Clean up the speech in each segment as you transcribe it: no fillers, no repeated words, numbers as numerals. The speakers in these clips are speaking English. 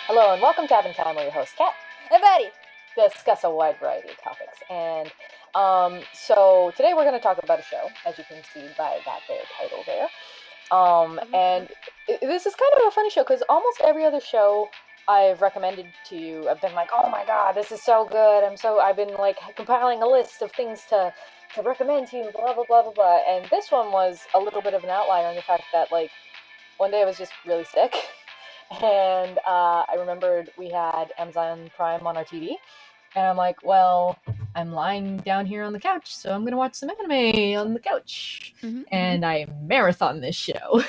Hello and welcome to Having Time, where your host Kat and Maddie discuss a wide variety of topics. And so today we're going to talk about a show, as you can see by that there title there. And this is kind of a funny show because almost every other show I've recommended to you, I've been like, oh my god, this is so good. I've been like compiling a list of things to recommend to you, blah blah blah blah blah. And this one was a little bit of an outlier in the fact that like one day I was just really sick. And I remembered we had Amazon Prime on our TV. And I'm like, well, I'm lying down here on the couch, so I'm going to watch some anime on the couch. And I marathon this show.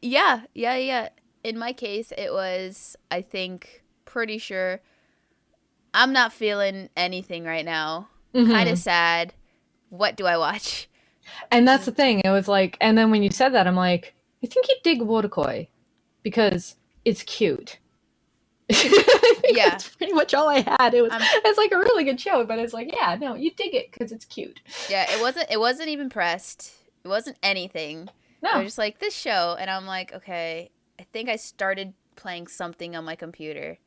Yeah. In my case, it was, I think, pretty sure, I'm not feeling anything right now. Kind of sad. What do I watch? And that's the thing. It was like, and then when you said that, I'm like, I think you'd dig Wotakoi because it's cute. Yeah, that's pretty much all I had. It's like a really good show, but it's like, yeah, no, you dig it because it's cute. Yeah, it wasn't even pressed. It wasn't anything. No, it was just like this show, and I'm like, okay, I think I started playing something on my computer.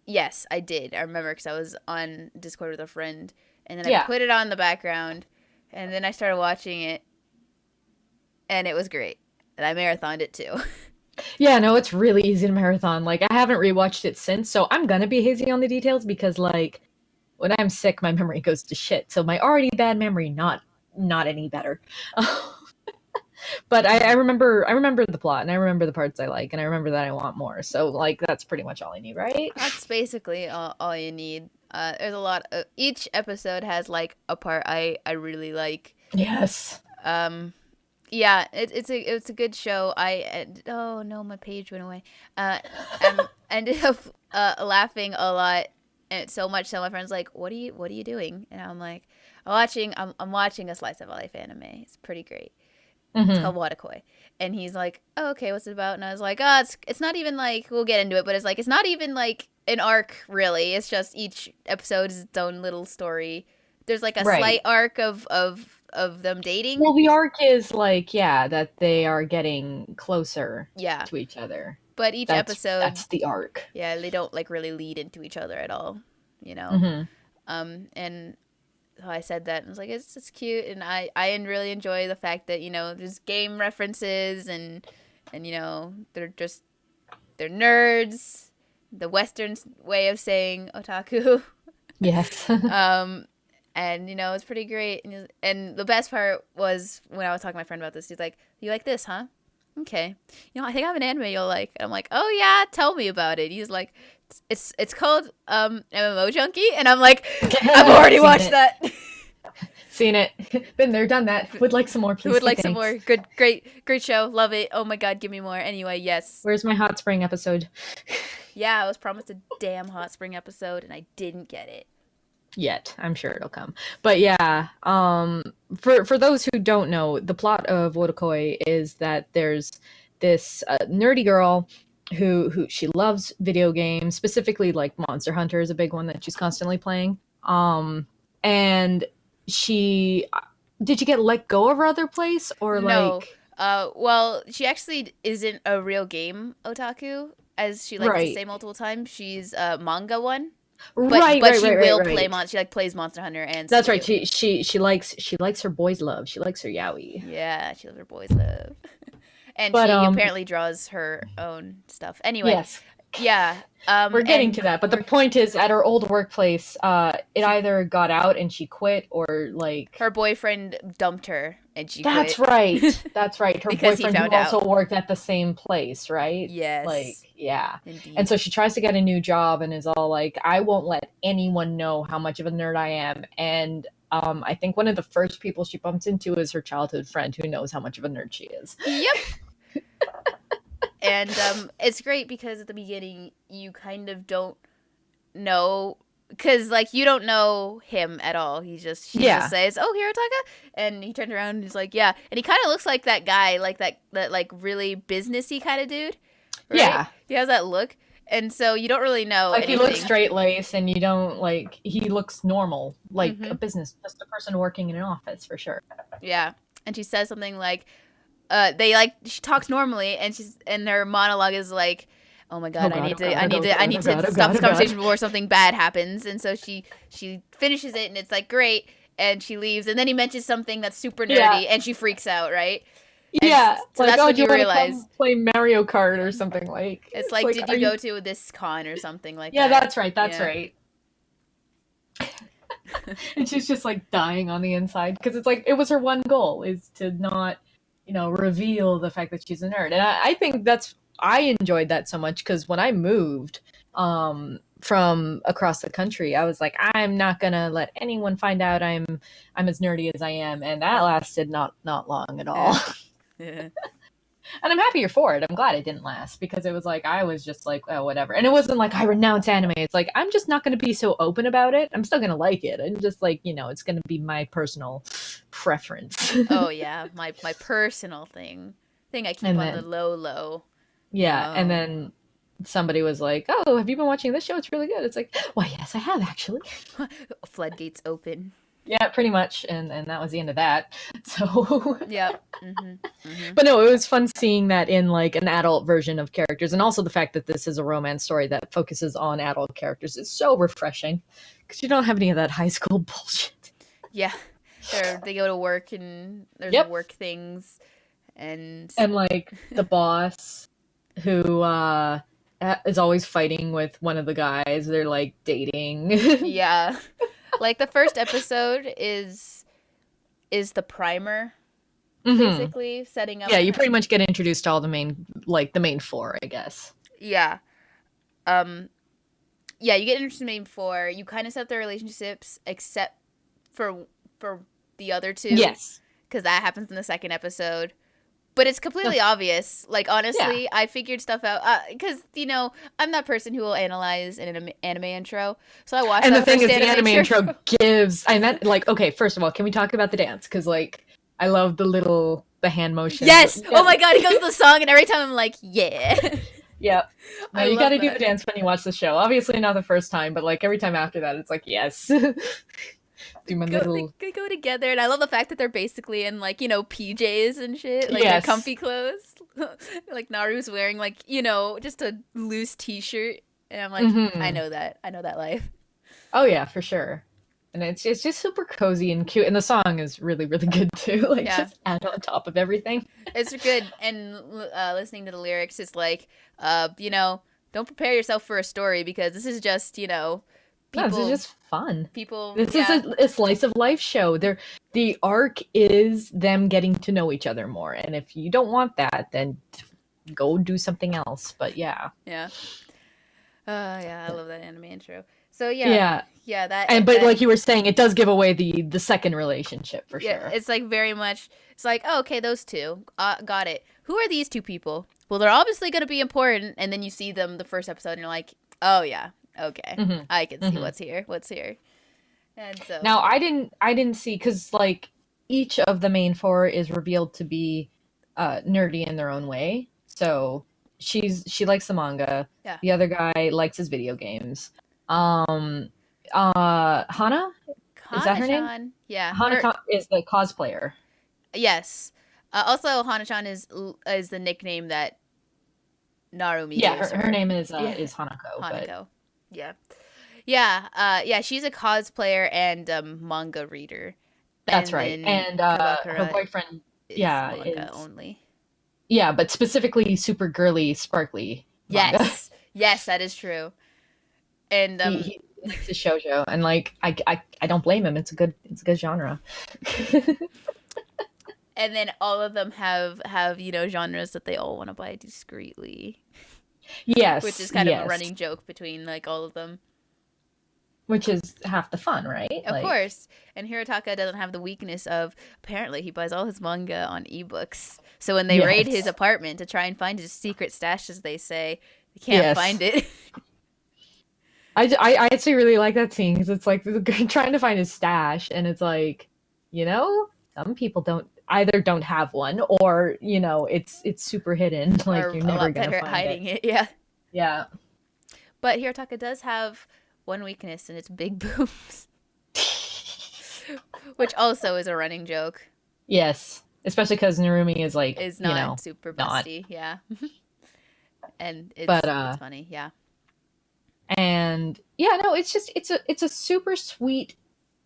Yes, I did. I remember because I was on Discord with a friend, and then I put it on the background, and then I started watching it, and it was great, and I marathoned it too. Yeah, no, it's really easy to marathon. Like, I haven't rewatched it since, so I'm gonna be hazy on the details because, like, when I'm sick, my memory goes to shit. So my already bad memory, not any better. But I remember the plot, and I remember the parts I like, and I remember that I want more. So, like, that's pretty much all I need, right? That's basically all you need. There's a lot of, each episode has, like, a part I really like. Yes. Yeah, it's a good show. Oh no, my page went away. I ended up laughing a lot, and so much so my friend's like, "What are you doing?" And I'm like, I'm watching a slice of life anime. It's pretty great. It's called Wotakoi, and he's like, "Oh, okay, what's it about?" And I was like, "Oh, it's not even like, we'll get into it, but it's not even like an arc really. It's just each episode is its own little story. There's like a slight arc of them dating. Well, the arc is like, that they are getting closer to each other. But each episode, that's the arc. Yeah, they don't like really lead into each other at all, you know. And so I said that and I was like, it's cute, and I really enjoy the fact that, you know, there's game references and you know, they're nerds, the Western way of saying otaku. Yes. And, you know, it's pretty great. And the best part was when I was talking to my friend about this, he's like, "You like this, huh? Okay. You know, I think I have an anime you'll like." And I'm like, "Oh, yeah, tell me about it." He's like, it's called MMO Junkie. And I'm like, I've already watched that. Seen it. Been there, done that. Would like some more, please. Would like some more. Good, great show. Love it. Oh, my God, give me more. Anyway, yes. Where's my hot spring episode? Yeah, I was promised a damn hot spring episode, and I didn't get it. Yet. I'm sure it'll come. But yeah, for those who don't know, the plot of Wotakoi is that there's this nerdy girl who she loves video games, specifically like Monster Hunter is a big one that she's constantly playing. And she did you get let go of her other place or no. like well, she actually isn't a real game otaku, as she likes to say multiple times. She's a manga one. But she will play She like plays Monster Hunter, and that's right. She likes her boys love. She likes her yaoi. Yeah, she loves her boys love, and she apparently draws her own stuff. Anyway, yes, yeah, we're getting to that. But the point is, at her old workplace, it either got out and she quit, or like her boyfriend dumped her and she. That's quit. Right. That's right. Her boyfriend who also worked at the same place, right? Yes. Like, yeah. Indeed. And so she tries to get a new job and is all like, "I won't let anyone know how much of a nerd I am." And I think one of the first people she bumps into is her childhood friend who knows how much of a nerd she is. Yep. And it's great because at the beginning you kind of don't know, because like you don't know him at all. She just says, "Oh, Hirotaka," and he turns around and he's like, "Yeah," and he kind of looks like that guy, like that like really businessy kind of dude. Right? Yeah, he has that look, and so you don't really know. Like anything. He looks straight laced, and you don't like. He looks normal, like a business, just a person working in an office for sure. Yeah, and she says something like, she talks normally, and her monologue is like, oh my Oh god, god, oh god, I oh need god, to oh god, oh stop god, this oh god. conversation before something bad happens. And so she finishes it, and it's like great, and she leaves. And then he mentions something that's super Yeah. nerdy, and she freaks out, right? And Yeah, so like, that's oh, when do you you want to realize come play Mario Kart or something? Like, it's it's like, like, did are you you? go to this con or something like Yeah, that? that's right, that's Yeah. right. And she's just like dying on the inside because it's like it was her one goal is to not, reveal the fact that she's a nerd. And I think I enjoyed that so much because when I moved from across the country, I was like, I'm not gonna let anyone find out I'm as nerdy as I am, and that lasted not long at all. Yeah. And I'm happier for it. I'm glad it didn't last because it was like I was just like, oh, whatever. And it wasn't like I renounce anime. It's like I'm just not going to be so open about it. I'm still going to like it. And just like, it's going to be my personal preference. Oh yeah, my personal thing I keep And on the then low. yeah, and Oh. then somebody was like, "Oh, have you been watching this show? It's really good." It's like, "Why, yes, I have actually." Floodgates open. Yeah, pretty much. And that was the end of that. So Yep. Mm-hmm. But no, it was fun seeing that in like an adult version of characters, and also the fact that this is a romance story that focuses on adult characters is so refreshing because you don't have any of that high school bullshit. Yeah, they go to work and there's Yep. work things, and like the boss who is always fighting with one of the guys. They're like dating. yeah, like the first episode is the primer. Basically setting up. Yeah, you pretty much get introduced to all the main four, I guess. Yeah. Yeah, you get introduced to the main four. You kind of set up their relationships, except for the other two. Yes. Because that happens in the second episode. But it's completely obvious. Like, honestly, I figured stuff out. Because, I'm that person who will analyze an anime intro. So I watched and that the thing is, the anime intro gives... I meant, like, okay, first of all, can we talk about the dance? Because, like, I love the hand motion. Yes! Yeah. Oh my god, it goes to the song, and every time I'm like, yeah. Yep. No, you gotta do that. the dance when you watch the show. Obviously not the first time, but, like, every time after that, it's like, yes. Do my little... They go together, and I love the fact that they're basically in, like, PJs and shit. Like, Yes. they're comfy clothes. Like, Naru's wearing, like, just a loose t-shirt. And I'm like, I know that. I know that life. Oh, yeah, for sure. And it's just super cozy and cute. And the song is really, really good, too. Like, just add on top of everything. It's good. And listening to the lyrics is like, don't prepare yourself for a story because this is just, people, no, this is just fun. This is a slice of life show. The arc is them getting to know each other more. And if you don't want that, then go do something else. But yeah. Yeah. I love that anime intro. So that. But like you were saying, it does give away the second relationship for sure. It's like very much. It's like, oh, okay, those two, got it. Who are these two people? Well, they're obviously going to be important. And then you see them the first episode, and you're like, oh yeah, okay, I can see what's here. And so now I didn't see, because like each of the main four is revealed to be nerdy in their own way. So she likes the manga. Yeah. The other guy likes his video games. Hana? Is that her name? Yeah. Hana is the cosplayer. Yes. Also, Hana-chan is the nickname that Narumi gives her name is Hanako. Hanako. But... Yeah. She's a cosplayer and manga reader. That's right. And her boyfriend, is manga only. Yeah, but specifically super girly, sparkly manga. Yes, that is true. And he likes the shoujo, and like I don't blame him. It's a good genre. And then all of them have genres that they all want to buy discreetly. Yes, which is kind of a running joke between like all of them. Which is half the fun, right? Of course. And Hirotaka doesn't have the weakness of, apparently he buys all his manga on ebooks. So when they raid his apartment to try and find his secret stash, as they say, they can't find it. I actually really like that scene because it's like trying to find his stash, and it's like, some people don't have one, or it's super hidden, like or you're never gonna find hiding it. Yeah. But Hirotaka does have one weakness, and it's big boobs, which also is a running joke. Yes, especially because Narumi is not super busty. Yeah. And But it's funny, yeah. and yeah, no, it's a super sweet,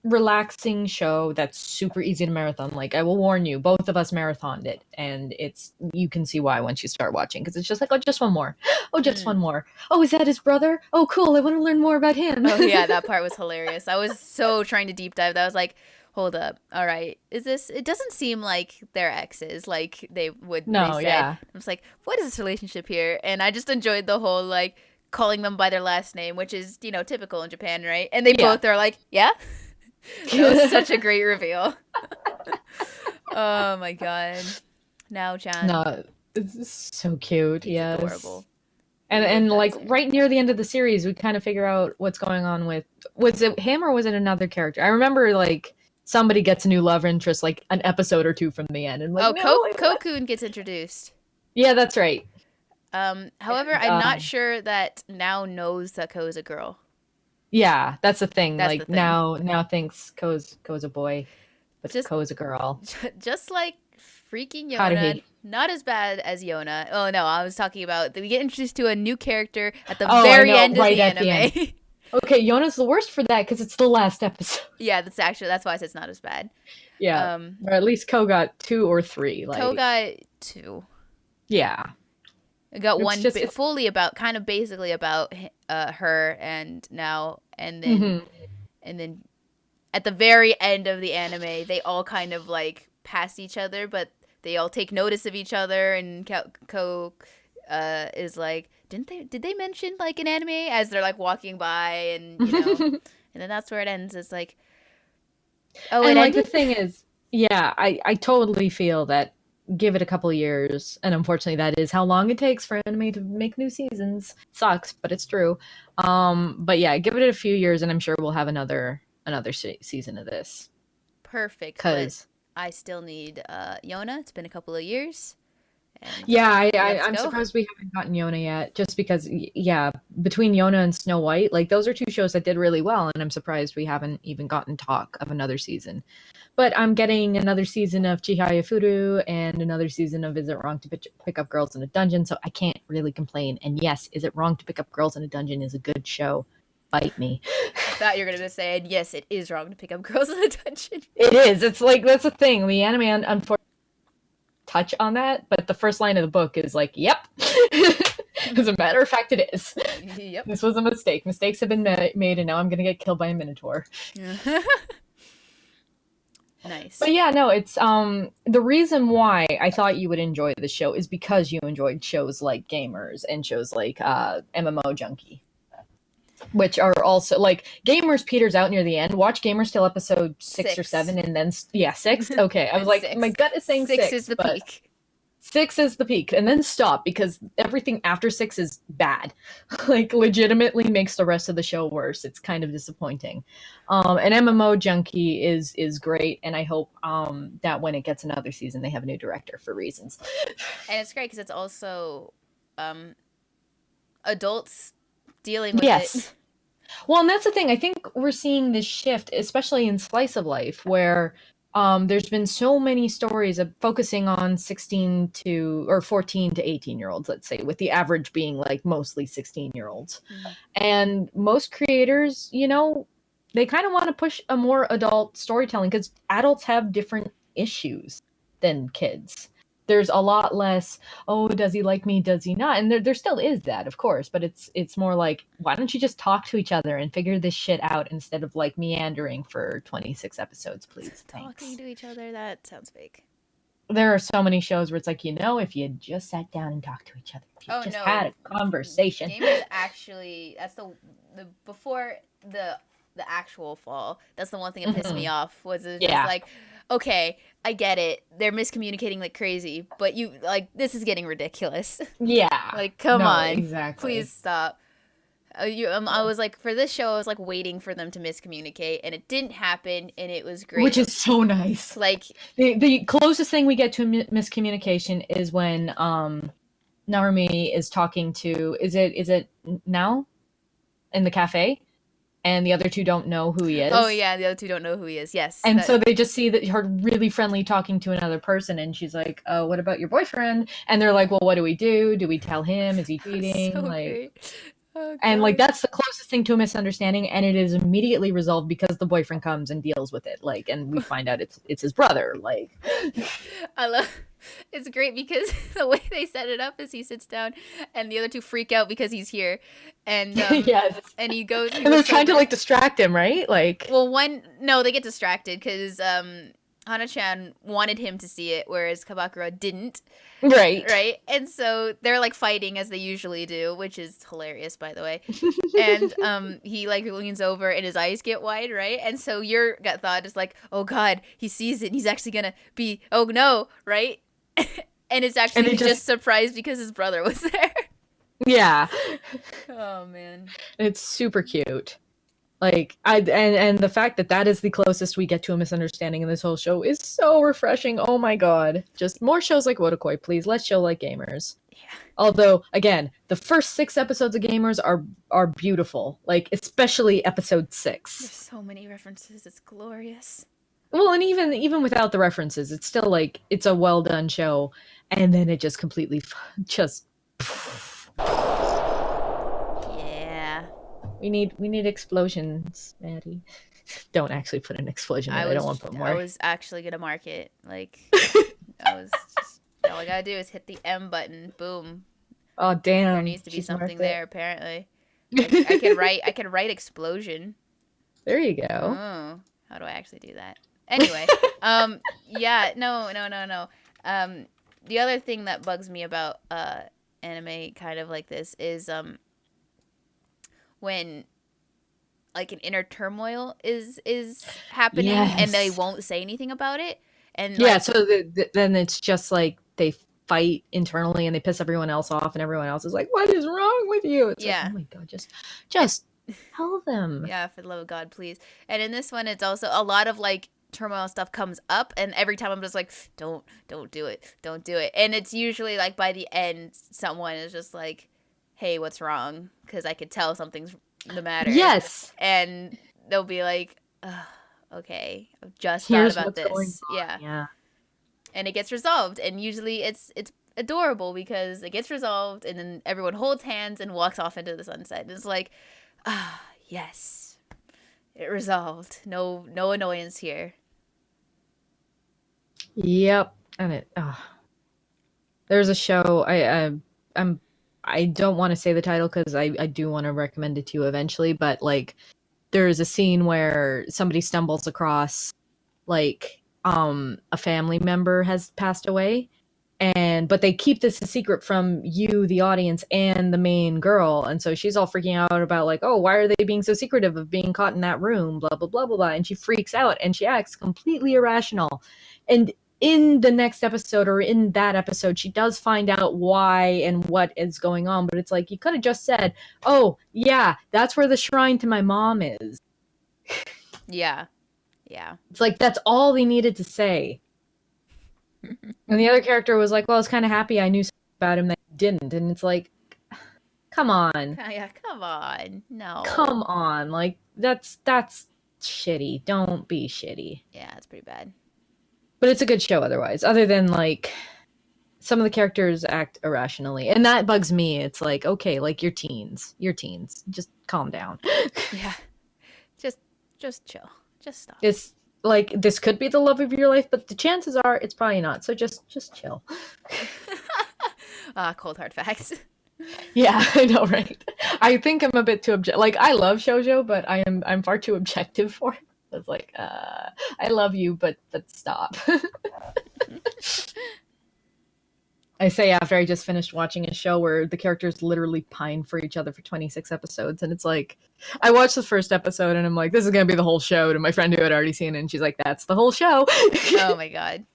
relaxing show that's super easy to marathon. Like I will warn you, both of us marathoned it, and it's you can see why once you start watching because it's just like, oh, just one more, oh, just one Mm. more. Oh, is that his brother? Oh, cool. I want to learn more about him. Oh yeah, that part was hilarious. I was so trying to deep dive that I was like, hold up, all right, is this? It doesn't seem like they're exes, like they No, said. yeah, I was like, what is this relationship here? And I just enjoyed the whole like calling them by their last name, which is typical in Japan, right? And they yeah. both are like, yeah. That was such a great reveal. Oh my god. Now Chan, No, it's so cute. he's Yes. adorable. Really And like fascinating. right near the end of the series, we kind of figure out what's going on with was it him or was it another character? I remember like somebody gets a new love interest like an episode or two from the end, and like Oh, no, wait, what? Kokun gets introduced. Yeah, that's right. However, And, I'm not sure that now knows that Ko is a girl. yeah, that's the thing. That's the Like thing. now thinks Ko's a boy, but Just Ko's a girl. just like freaking Yona, Haruhi. not as bad as Yona. Oh no, I was talking about that we get introduced to a new character at the Oh, I very know, end of right the at the end. anime. Okay, Yona's the worst for that because it's the last episode. Yeah, that's why I said it's not as bad. Yeah, Um, or at least Ko got two or three. Ko Like, got two. yeah, I got it's one just it's. fully about, kind of basically about her, and now Mhm. and then at the very end of the anime, they all kind of like pass each other, but they all take notice of each other. And Ko is like, did they mention like an anime as they're like walking by, and and then that's where it ends. It's like, oh, it And like the ended. thing is, yeah, I totally feel that give it a couple years, and unfortunately that is how long it takes for anime to make new seasons. Sucks, but it's true. But yeah, give it a few years, and I'm sure we'll have another season of this. Perfect, but Cause I still need Yona. It's been a couple of years, and yeah, let's I'm go. surprised we haven't gotten Yona yet. Just because, yeah, between Yona and Snow White, like those are two shows that did really well, and I'm surprised we haven't even gotten talk of another season. But I'm getting another season of Chihaya Furu and another season of Is It Wrong to Pick Up Girls in a Dungeon, so I can't really complain. And yes, Is It Wrong to Pick Up Girls in a Dungeon is a good show. Bite me. I thought you were gonna say, and yes, it is wrong to pick up girls in a dungeon. It is. It's like that's the thing. The anime unfortunately touch on that, but the first line of the book is like, "Yep." As a matter of fact, it is. Yep. This was a mistake. Mistakes have been made, and now I'm gonna get killed by a minotaur. Nice. But yeah, no, it's the reason why I thought you would enjoy the show is because you enjoyed shows like Gamers and shows like MMO Junkie, which are also like Gamers peters out near the end. Watch Gamers till episode 6 or 7, and then yeah, 6. Okay, I was like, Six. my gut is saying 6 is the but peak. 6 is the peak, and then stop because everything after 6 is bad. Like, legitimately makes the rest of the show worse. It's kind of disappointing. And MMO Junkie is great, and I hope that when it gets another season, they have a new director for reasons. And it's great because it's also adults dealing with Yes. it. Well, and that's the thing. I think we're seeing this shift, especially in slice of life, where there's been so many stories of focusing on 16 to or 14 to 18-year-olds, let's say, with the average being like mostly 16-year-olds. Mm-hmm. And most creators, they kind of want to push a more adult storytelling because adults have different issues than kids. There's a lot less, oh, does he like me? Does he not? And there still is that, of course, but it's more like, why don't you just talk to each other and figure this shit out instead of like meandering for 26 episodes, please? Thanks. Talking to each other, that sounds fake. There are so many shows where it's like, if you just sat down and talked to each other, if you just had a conversation. Gamers actually, that's the before the actual fall. That's the one thing that pissed me off was just like, okay, I get it. They're miscommunicating like crazy, but you like this is getting ridiculous. Yeah. Like, come on. Exactly. Please stop. I was like, for this show, I was like waiting for them to miscommunicate, and it didn't happen, and it was great. Which is so nice. Like the closest thing we get to miscommunication is when Narumi is talking to is it now in the cafe, and the other two don't know who he is. Oh yeah, the other two don't know who he is. Yes. And so they just see that her really friendly talking to another person, and she's like, "Oh, what about your boyfriend?" And they're like, "Well, what do we do? Do we tell him? Is he cheating?" So like, great. Oh, and like God. that's the closest thing to a misunderstanding, and it is immediately resolved because the boyfriend comes and deals with it. Like, and we find out it's his brother. Like, I love. It's great because the way they set it up is he sits down, and the other two freak out because he's here, and yes, and he goes. He and they're looks trying to over. like distract him, right? Like, Well, no, they get distracted because Hana-chan wanted him to see it, whereas Kabakura didn't. right. Right? And so they're like fighting as they usually do, which is hilarious, by the way. And he like leans over and his eyes get wide, right? And so your gut thought is like, oh God, he sees it and he's actually gonna be, oh no, right? And it's actually just surprised because his brother was there. Yeah. Oh man. It's super cute. Like and the fact that is the closest we get to a misunderstanding in this whole show is so refreshing. Oh my god. Just more shows like Wotakoi, please. Let's show like Gamers. Yeah. Although, again, the first 6 episodes of Gamers are beautiful. Like, especially episode 6. There's so many references, it's glorious. Well, and even without the references, it's still like it's a well done show, and then it just completely just yeah. We need explosions, Maddie. Don't actually put an explosion in. I don't want to put more. I was actually gonna mark it. Like I was just all I gotta do is hit the M button. Boom. Oh damn. There needs to be something there, apparently. I could write explosion. There you go. Oh. How do I actually do that? Anyway, yeah, no. The other thing that bugs me about anime kind of like this is when like an inner turmoil is happening and they won't say anything about it, and yeah, so then it's just like they fight internally and they piss everyone else off, and everyone else is like, "What is wrong with you?" It's like, oh my god, just tell them. Yeah, for the love of God, please. And in this one, it's also a lot of like turmoil stuff comes up, and every time I'm just like, don't do it, don't do it. And it's usually like by the end, someone is just like, hey, what's wrong? Because I could tell something's the matter. Yes. And they'll be like, okay, I've just thought about this. Yeah. And it gets resolved, and usually it's adorable because it gets resolved, and then everyone holds hands and walks off into the sunset. And it's like, yes, it resolved. No annoyance here. Yep. And there's a show I don't want to say the title because I do want to recommend it to you eventually, but like there's a scene where somebody stumbles across like a family member has passed away, but they keep this a secret from you, the audience, and the main girl, and so she's all freaking out about like, oh, why are they being so secretive of being caught in that room, blah blah blah blah blah, and she freaks out and she acts completely irrational. And in the next episode, or in that episode, she does find out why and what is going on, but it's like, you could have just said, oh yeah, that's where the shrine to my mom is. Yeah. It's like, that's all they needed to say. And the other character was like, well, I was kind of happy I knew something about him that you didn't. And it's like, come on. Yeah, come on. No. Come on. Like, that's shitty. Don't be shitty. Yeah, it's pretty bad. But it's a good show otherwise. Other than, like, some of the characters act irrationally. And that bugs me. It's like, okay, like, you're teens. Just calm down. Yeah. Just chill. Just stop. It's like, this could be the love of your life, but the chances are it's probably not. So just chill. Cold hard facts. Yeah, I know, right? I think I'm a bit too like, I love shoujo, but I'm far too objective for it. It's like, I love you, but stop. I say after I just finished watching a show where the characters literally pine for each other for 26 episodes, and it's like, I watched the first episode and I'm like, this is gonna be the whole show, to my friend who had already seen it, and she's like, that's the whole show. Oh my god.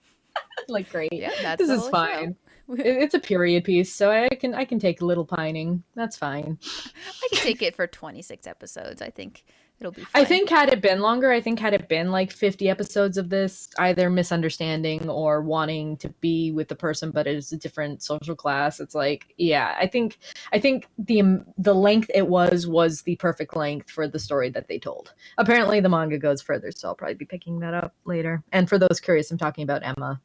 Like, great. Yeah, this is fine. It's a period piece, so I can take a little pining. That's fine. I can take it for 26 episodes. I think It'll be I fun. think had it been longer, I think had it been like 50 episodes of this, either misunderstanding or wanting to be with the person but it's a different social class, it's like, yeah, I think the length it was the perfect length for the story that they told. Apparently the manga goes further, so I'll probably be picking that up later. And for those curious, I'm talking about Emma.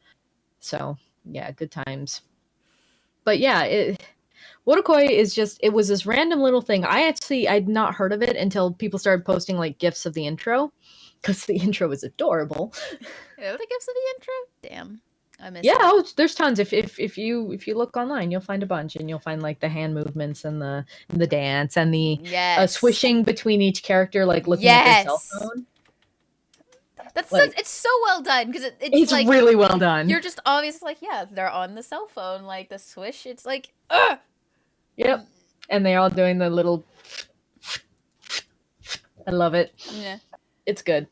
So, yeah, good times. But yeah, Wotakoi is just, it was this random little thing. I'd not heard of it until people started posting like gifs of the intro, because the intro is adorable. Oh, the gifts of the intro? Damn. I missed Yeah, it. there's tons. If you look online, you'll find a bunch, and you'll find like the hand movements and the dance and the Yes. swishing between each character, like looking at their cell phone. That's Like, it's so well done because it's like really well done. you're just obvious like, yeah, they're on the cell phone, like the swish. It's like, ugh. Yep, and they're all doing the little. I love it. Yeah. It's good.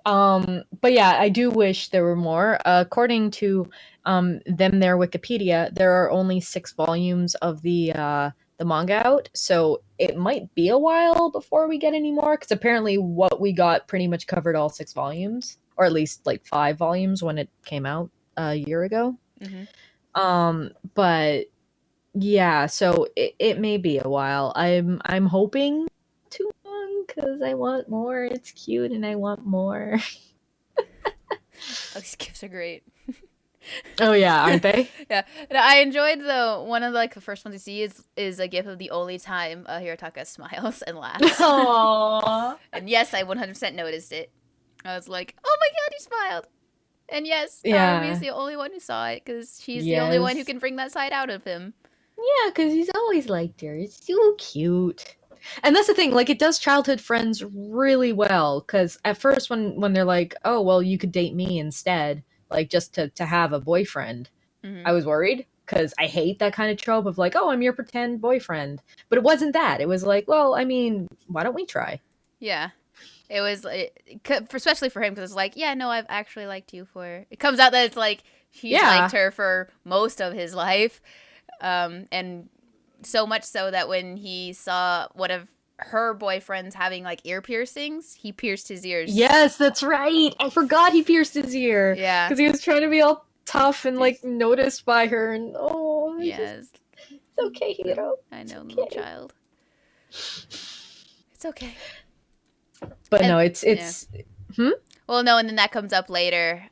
But yeah, I do wish there were more. According to their Wikipedia, there are only 6 volumes of the manga out, so it might be a while before we get any more. Because apparently, what we got pretty much covered all 6 volumes, or at least like 5 volumes when it came out a year ago. But yeah, so it may be a while. I'm hoping too long because I want more. It's cute and I want more. Oh, these gifts are great. Oh yeah, aren't they? Yeah, and I enjoyed one of like the first ones you see is a gif of the only time Hirotaka smiles and laughs. Aww. And yes, I 100% noticed it. I was like, oh my god, he smiled. And yes, Yeah. Harumi is the only one who saw it because she's the only one who can bring that side out of him. Yeah, because he's always liked her. It's so cute. And that's the thing, like, it does childhood friends really well, because at first when they're like, oh, well, you could date me instead, like, just to have a boyfriend, I was worried, because I hate that kind of trope of, like, oh, I'm your pretend boyfriend. But it wasn't that. It was like, well, I mean, why don't we try? Yeah. It was, especially for him, because it's like, yeah, no, I've actually liked you for... It comes out that it's like, he's liked her for most of his life. And so much so that when he saw one of her boyfriends having like ear piercings, he pierced his ears. Yes, that's right. I forgot he pierced his ear. Yeah. Because he was trying to be all tough and like noticed by her, and yes. It's okay, Hiro. I know, little child. It's okay. But no, it's Well, no, and then that comes up later.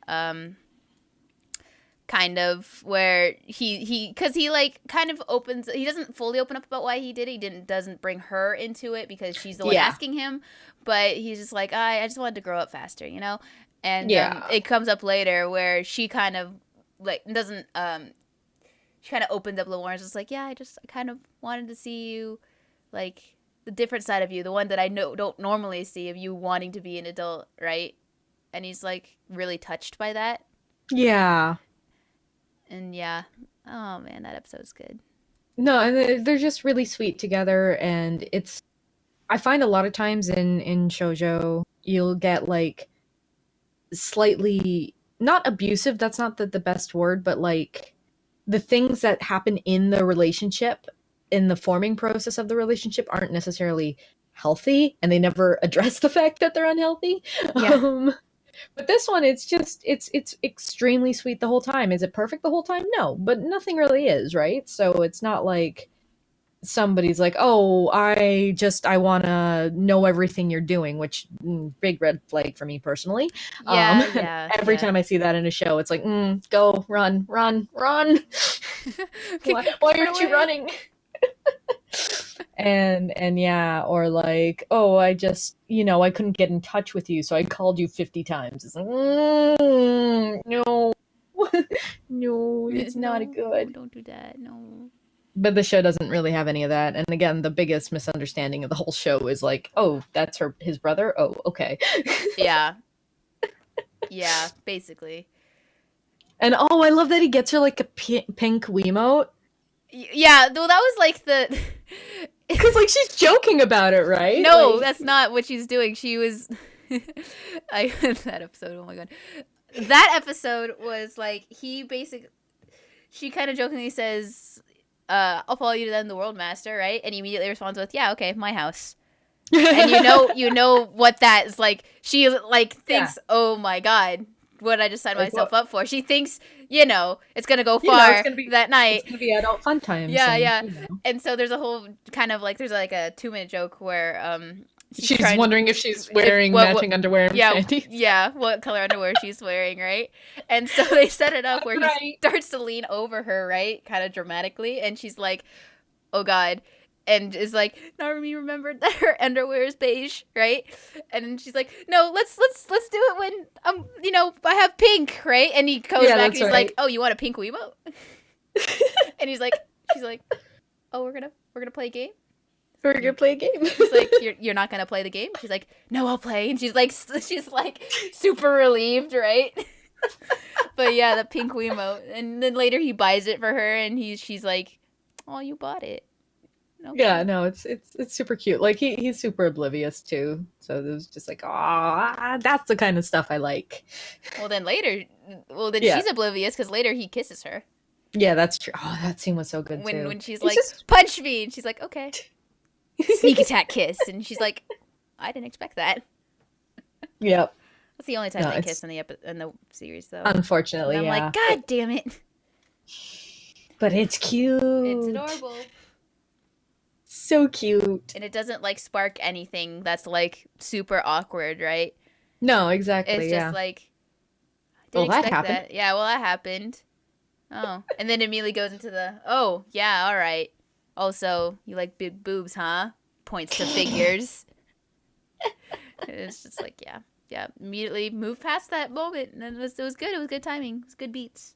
Kind of where because he like kind of opens, he doesn't fully open up about why he did it. He doesn't bring her into it because she's the one asking him, but he's just like, I just wanted to grow up faster, you know. And it comes up later where she kind of like doesn't she kind of opens up a little more and is just like, yeah, I kind of wanted to see you, like the different side of you, the one that I don't normally see of you wanting to be an adult, right? And he's like really touched by that. Yeah. And yeah, oh man, that episode's good. No, and they're just really sweet together, and I find a lot of times in shoujo you'll get like slightly not abusive, that's not the best word, but like the things that happen in the relationship, in the forming process of the relationship, aren't necessarily healthy, and they never address the fact that they're unhealthy. Yeah. But this one, it's extremely sweet the whole time. Is it perfect the whole time? No, but nothing really is, right? So it's not like somebody's like, oh, I want to know everything you're doing, which big red flag for me personally. Every time I see that in a show, it's like, go, run. Why aren't you running? and yeah, or like, oh, I just, I couldn't get in touch with you, so I called you 50 times. It's like, no. No, it's not good. Don't do that, no. But the show doesn't really have any of that. And again, the biggest misunderstanding of the whole show is like, oh, that's his brother? Oh, okay. Yeah. Yeah, basically. And I love that he gets her like a pink Wiimote. Yeah, though that was like the... Because like she's joking about it, right? No, like... that's not what she's doing. She was... that episode, oh my god. That episode was like, she kind of jokingly says, I'll follow you to the end of the world, master, right? And he immediately responds with, yeah, okay, my house. And you know what that is like. She like thinks, oh my god, what I just signed Like, myself what? up for. She thinks, it's gonna go You know, far that night. it's gonna be adult fun times. Yeah, and, yeah. You know. And so there's a whole kind of like there's like a 2-minute joke where She's trying, wondering if she's wearing matching underwear and panties. Yeah, what color underwear she's wearing, right? And so they set it up where he starts to lean over her, right, kind of dramatically, and she's like, "Oh God." And is like, Narumi remembered that her underwear is beige, right? And she's like, no, let's do it when I have pink, right? And he goes back and he's like, oh, you want a pink Wiimote? And she's like, oh, we're gonna play a game. We're gonna play a game. She's like, you're not gonna play the game? She's like, no, I'll play. And she's like super relieved, right? But yeah, the pink Wiimote. And then later he buys it for her, and she's like, oh, you bought it. Okay. Yeah, no, it's super cute. Like he's super oblivious too. So it was just like, ah, that's the kind of stuff I like. Well, then she's oblivious because later he kisses her. Yeah, that's true. Oh, that scene was so good too. When she's like, punch me, and she's like, okay. Sneak attack kiss, and she's like, I didn't expect that. Yep. That's the only time they kiss in the series, though. Unfortunately, and I'm like, God damn it. But it's cute. It's adorable. So cute. And it doesn't like spark anything that's like super awkward, right? No, exactly. It's just like, I didn't expect happened. that. Yeah, well, that happened. Oh, and then immediately goes into the, oh, yeah, all right. Also, you like big boobs, huh? Points to figures. It's just like, yeah. Immediately moved past that moment, and it was good. It was good timing. It was good beats.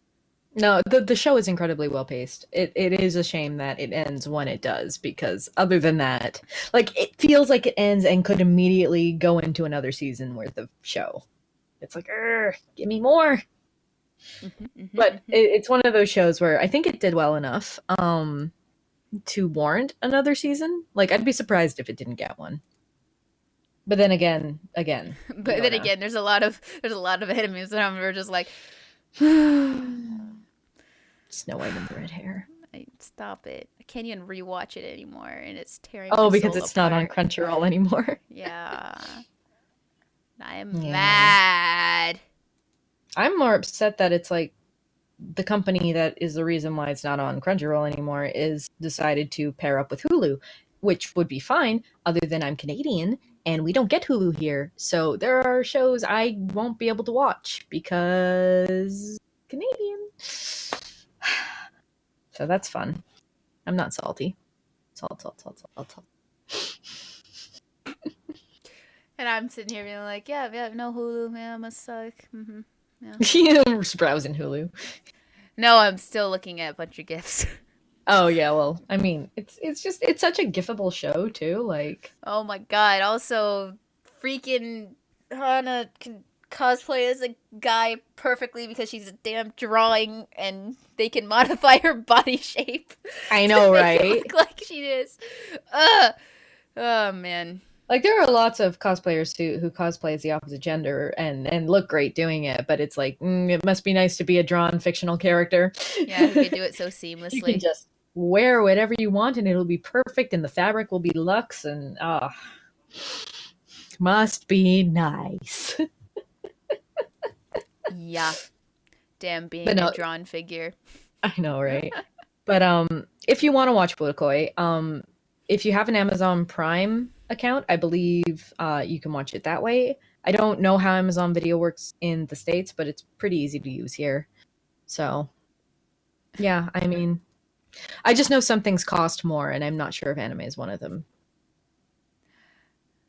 No, the show is incredibly well paced. It is a shame that it ends when it does, because other than that, like, it feels like it ends and could immediately go into another season worth of show. It's like, give me more. But it's one of those shows where I think it did well enough to warrant another season. Like, I'd be surprised if it didn't get one. But then again. But then again, there's a lot of enemies that we're just like, Snow White and the Red Hair. Stop it! I can't even rewatch it anymore, and it's tearing. Oh, because it's not on Crunchyroll anymore. Yeah, I am mad. I'm more upset that it's like the company that is the reason why it's not on Crunchyroll anymore is decided to pair up with Hulu, which would be fine, other than I'm Canadian and we don't get Hulu here. So there are shows I won't be able to watch because Canadian. So that's fun. I'm not salty. Salt. And I'm sitting here being like, yeah, no Hulu, man, I must suck. Mm-hmm. Yeah. You're browsing Hulu. No, I'm still looking at a bunch of GIFs. Oh yeah, well, I mean, it's such a gifable show too. Like, oh my god! Also, freaking Hana can cosplay as a guy perfectly because she's a damn drawing, and they can modify her body shape. I know, right? Look like she is. Oh man. Like, there are lots of cosplayers who cosplay as the opposite gender and look great doing it, but it's like, it must be nice to be a drawn fictional character. Yeah, you can do it so seamlessly. You can just wear whatever you want and it'll be perfect and the fabric will be luxe and, must be nice. Yeah. Damn, being a drawn figure. I know, right? But if you want to watch Wotakoi, if you have an Amazon Prime account, I believe you can watch it that way. I don't know how Amazon Video works in the States, but it's pretty easy to use here. So, yeah, I mean, I just know some things cost more, and I'm not sure if anime is one of them.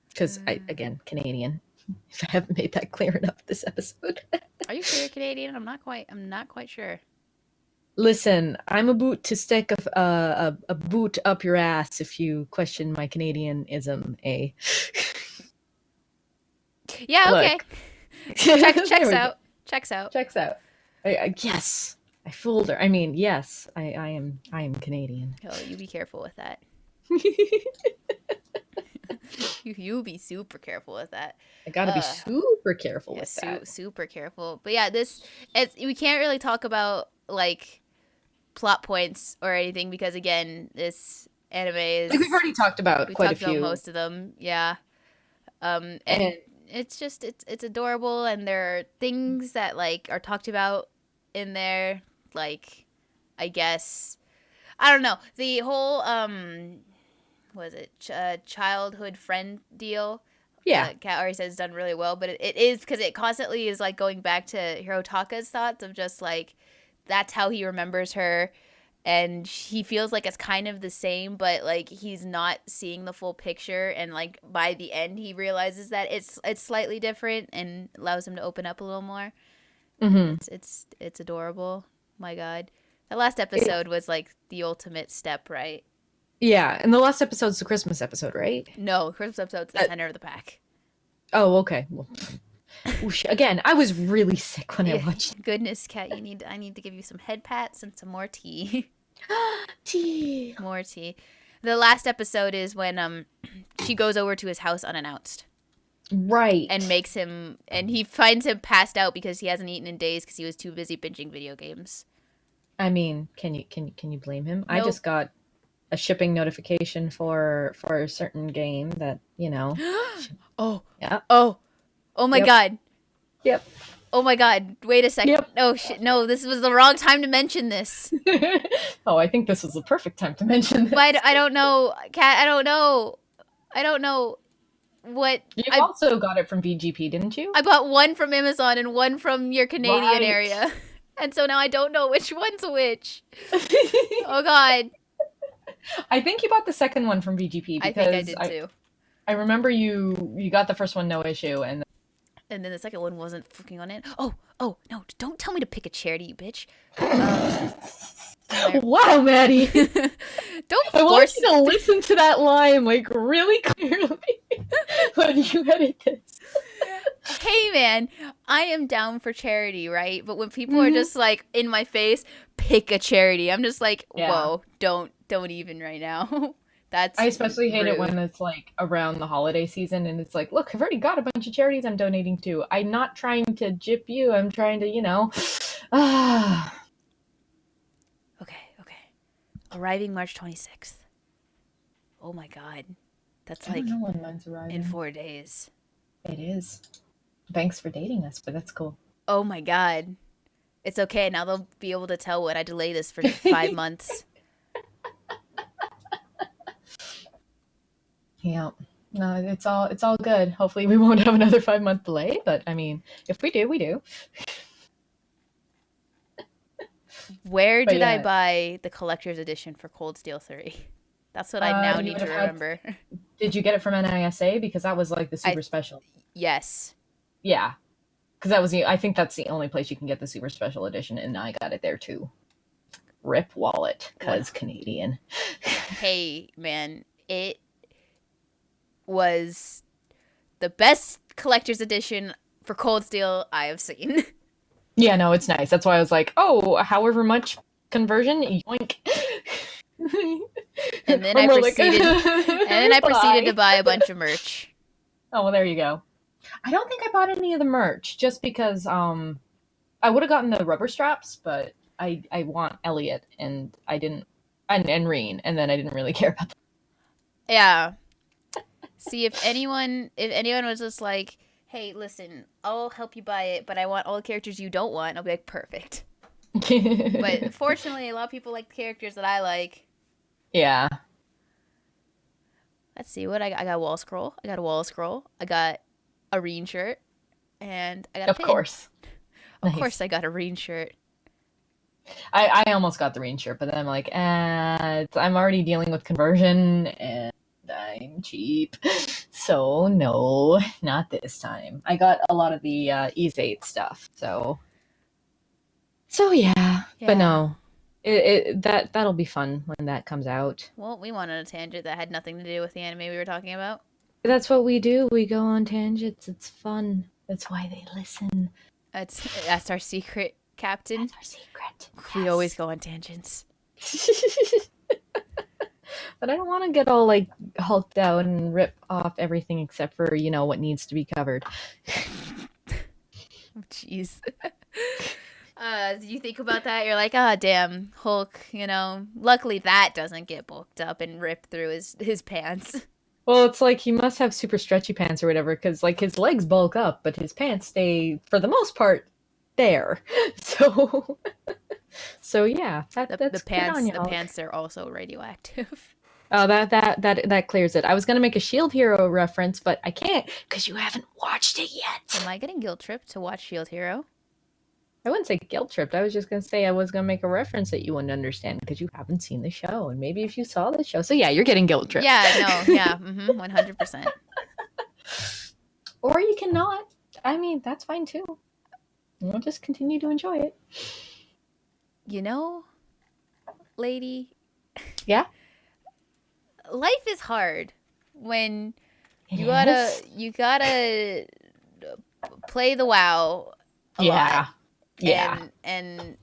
Because, again, Canadian. If I haven't made that clear enough this episode. Are you sure you're Canadian? I'm not quite sure. Listen, I'm about to stick a boot up your ass if you question my Canadianism, eh? Yeah, okay. Checks out. Yes, I fooled her. I mean, yes, I am Canadian. Oh, you be careful with that. You be super careful with that. I gotta be super careful with that. Super careful. But yeah, we can't really talk about like plot points or anything because again, this animes. Like we've already talked about We quite talked a few. about most of them, yeah. And it's just it's adorable, and there are things that like are talked about in there, like I guess I don't know the whole was it childhood friend deal. Yeah. Kat already says it's done really well, but it is because it constantly is like going back to Hirotaka's thoughts of just like that's how he remembers her, and he feels like it's kind of the same, but like he's not seeing the full picture, and like by the end he realizes that it's slightly different and allows him to open up a little more. Mm-hmm. It's adorable. My God, the last episode was like the ultimate step, right? Yeah, and the last episode's the Christmas episode, right? No, Christmas episode's the center of the pack. Oh, okay. Well, again, I was really sick when I watched. Goodness, Kat, I need to give you some head pats and some more tea. Tea. More tea. The last episode is when she goes over to his house unannounced. Right. And makes him, and he finds him passed out because he hasn't eaten in days because he was too busy binging video games. I mean, can you blame him? Nope. I just got a shipping notification for a certain game that, Oh. Yeah. Oh my God. Yep. Oh my God. Wait a second. Yep. Oh shit. No, this was the wrong time to mention this. Oh, I think this was the perfect time to mention this. But I don't know, Kat. I don't know what. You also got it from VGP, didn't you? I bought one from Amazon and one from your Canadian Right. area. And so now I don't know which one's which. Oh God. I think you bought the second one from VGP because I think I did too. I remember you got the first one no issue, and then the second one wasn't fucking on it. Oh no! Don't tell me to pick a charity, you bitch. Wow, Maddie. Don't I want force you to listen to that line like really clearly when you edit this. Hey man, I am down for charity, right? But when people are just like in my face, pick a charity, I'm just like, whoa, don't even right now. That's I especially hate rude. it when it's like around the holiday season and it's like, look, I've already got a bunch of charities I'm donating to. I'm not trying to gyp you. I'm trying to, Okay. Arriving March 26th. Oh my God. That's like I don't know when mine's arriving. in 4 days. It is. Thanks for dating us, but that's cool. Oh my God. It's okay. Now they'll be able to tell when I delay this for 5 months. Yeah. No, it's all good. Hopefully we won't have another 5-month delay, but I mean, if we do, we do. Where did I buy the collector's edition for Cold Steel 3? That's what I now need to remember. Did you get it from NISA? Because that was like the super special. Yes. Yeah. Because that was I think that's the only place you can get the super special edition, and I got it there too. Rip wallet, because Canadian. Hey, man, it was the best collector's edition for Cold Steel I have seen. Yeah, no, it's nice. That's why I was like, oh, however much conversion, yoink. And then I proceeded to buy a bunch of merch. Oh, well, there you go. I don't think I bought any of the merch just because I would have gotten the rubber straps, but I want Elliot and I didn't, and Reen, and then I didn't really care about them. Yeah. See, if anyone was just like, hey, listen, I'll help you buy it, but I want all the characters you don't want, I'll be like, perfect. But fortunately, a lot of people like the characters that I like. Yeah. Let's see, what I got a wall scroll. I got a wall scroll. I got a Reen shirt. And I got a pin. Of course. Of course I got a Reen shirt. I almost got the Reen shirt, but then I'm like, I'm already dealing with conversion, and I'm cheap. So, no, not this time. I got a lot of the Ease 8 stuff, so yeah. But no. That'll be fun when that comes out. Well, we went on a tangent that had nothing to do with the anime we were talking about. That's what we do. We go on tangents. It's fun. That's why they listen. That's our secret, Captain. That's our secret. We always go on tangents. But I don't want to get all like hulked out and rip off everything except for, what needs to be covered. Jeez. You think about that, you're like, ah, damn, Hulk, luckily that doesn't get bulked up and ripped through his pants. Well, it's like he must have super stretchy pants or whatever, because like his legs bulk up, but his pants stay for the most part there. So, so yeah, that's The good pants, on you, the Hulk. pants are also radioactive. Oh, that clears it. I was gonna make a Shield Hero reference, but I can't because you haven't watched it yet. Am I getting guilt tripped to watch Shield Hero? I wouldn't say guilt tripped. I was just gonna say I was gonna make a reference that you wouldn't understand because you haven't seen the show, and maybe if you saw the show, so yeah, you're getting guilt tripped. Yeah, no, yeah, 100%. Or you cannot. I mean, that's fine too. We'll just continue to enjoy it. Lady. Yeah. Life is hard when you Yes. gotta play the WoW. A lot. Yeah. And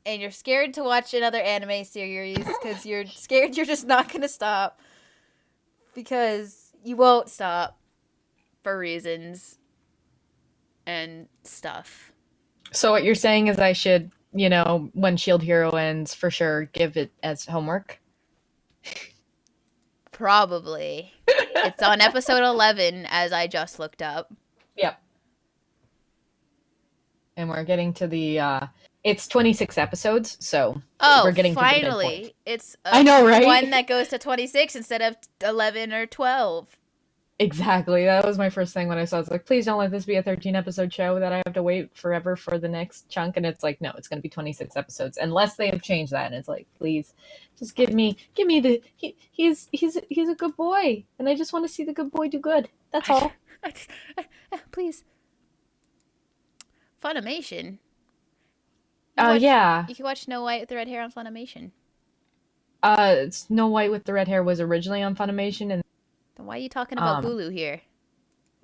you're scared to watch another anime series because you're scared you're just not gonna stop because you won't stop for reasons and stuff. So what you're saying is I should, when Shield Hero ends, for sure give it as homework. Probably. It's on episode 11, as I just looked up. Yep. And we're getting to the it's 26 episodes, so we're getting finally. to the midpoint. It's I know, right? one that goes to 26 instead of 11 or 12. Exactly. That was my first thing when I saw it. I was like, please don't let this be a 13-episode show that I have to wait forever for the next chunk. And it's like, no, it's going to be 26 episodes unless they have changed that. And it's like, please, just give me the he's a good boy, and I just want to see the good boy do good. That's all. Please. Funimation. Yeah. You can watch Snow White with the red hair on Funimation. Snow White with the red hair was originally on Funimation, and Then why are you talking about Hulu here?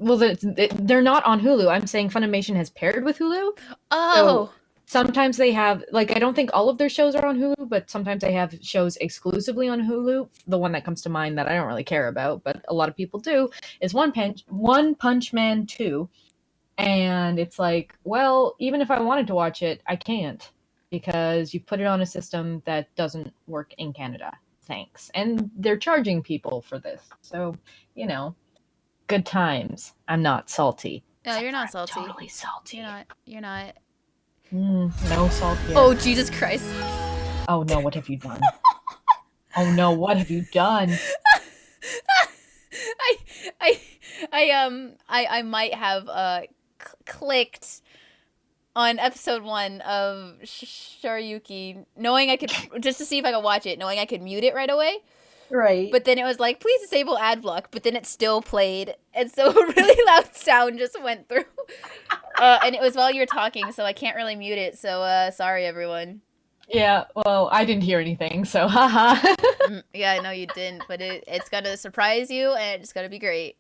well, they're not on Hulu. I'm saying Funimation has paired with Hulu. Oh. So sometimes they have, like, I don't think all of their shows are on Hulu, but sometimes they have shows exclusively on Hulu. The one that comes to mind that I don't really care about, but a lot of people do, is One Punch Man 2. And it's like, well, even if I wanted to watch it, I can't because you put it on a system that doesn't work in Canada. Thanks. And they're charging people for this. So, good times. I'm not salty. No, you're not salty. Totally salty. You're not. No salt here. Oh, Jesus Christ. Oh no, what have you done? Oh no, what have you done? I might have clicked on episode 1 of Shariyuki, knowing I could, just to see if I could watch it, knowing I could mute it right away. Right. But then it was like, please disable ad block, but then it still played, and so a really loud sound just went through. And it was while you were talking, so I can't really mute it, so sorry everyone. Yeah, well, I didn't hear anything, so haha. Yeah, I know you didn't, but it's gonna surprise you, and it's gonna be great.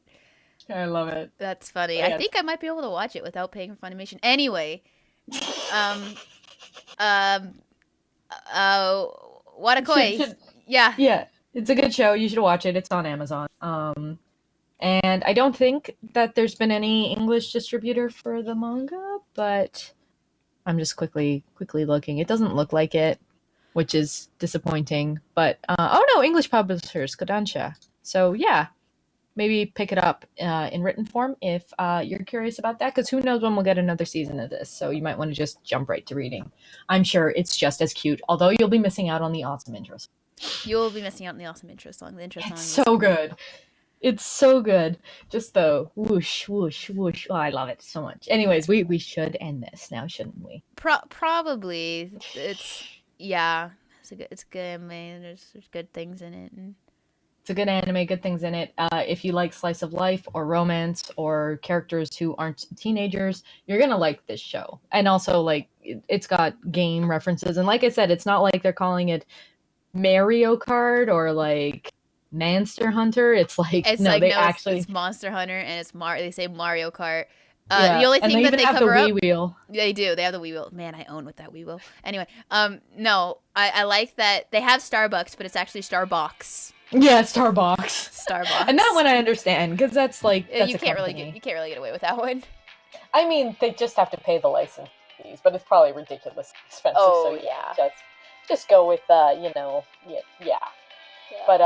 I love it. That's funny. Yeah. I think I might be able to watch it without paying for Funimation. Anyway, Wotakoi. Yeah. Yeah, it's a good show. You should watch it. It's on Amazon. And I don't think that there's been any English distributor for the manga, but I'm just quickly looking. It doesn't look like it, which is disappointing. But oh no, English publishers, Kodansha. So yeah, maybe pick it up in written form if you're curious about that, because who knows when we'll get another season of this. So you might want to just jump right to reading. I'm sure it's just as cute, although you'll be missing out on the awesome intro song. You'll be missing out on the awesome intro song. The intro song It's is so good. It's so good. Just the whoosh, whoosh, whoosh. Oh, I love it so much. Anyways, we should end this now, shouldn't we? Probably. It's it's good. I mean, there's good things in it. And It's a good anime, good things in it. If you like slice of life or romance or characters who aren't teenagers, you're gonna like this show. And also, like, it's got game references. And like I said, it's not like they're calling it Mario Kart or like Monster Hunter. It's like it's Monster Hunter, and they say Mario Kart. Yeah. The only and thing they that even they have cover the up, Wii wheel. they do. They have the Wii wheel. Man, I own with that Wii wheel. Anyway, no, I like that they have Starbucks, but it's actually Starbucks. Yeah, Starbucks. Starbucks. And that one I understand, because that's like that's you can't really get away with that one. I mean, they just have to pay the license these, but it's probably ridiculously expensive. Oh, so yeah. just go with yeah. Yeah. But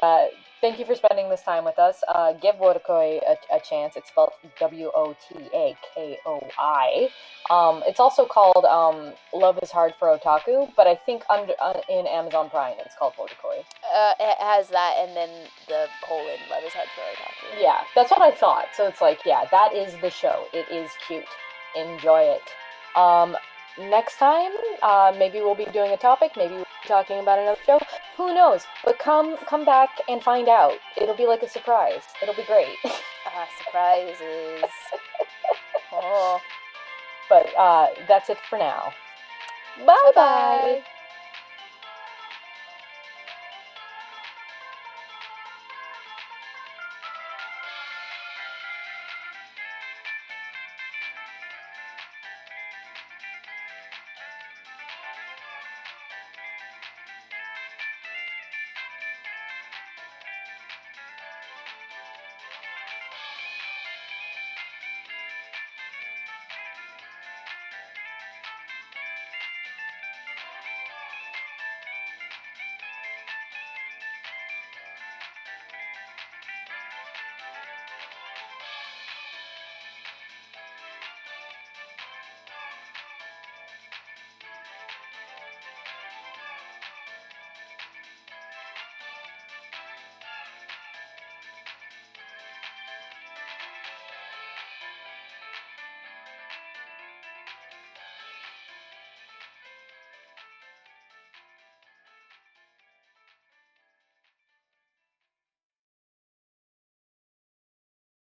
thank you for spending this time with us. Give Wotakoi a chance. It's spelled Wotakoi. It's also called Love is Hard for Otaku, but I think in Amazon Prime it's called Wotakoi. It has that, and then the colon, Love is Hard for Otaku. Yeah, that's what I thought. So it's like, yeah, that is the show. It is cute. Enjoy it. Next time, maybe we'll be doing a topic. Maybe we'll be talking about another show. Who knows? But come back and find out. It'll be like a surprise. It'll be great. Surprises. Oh. But that's it for now. Bye-bye.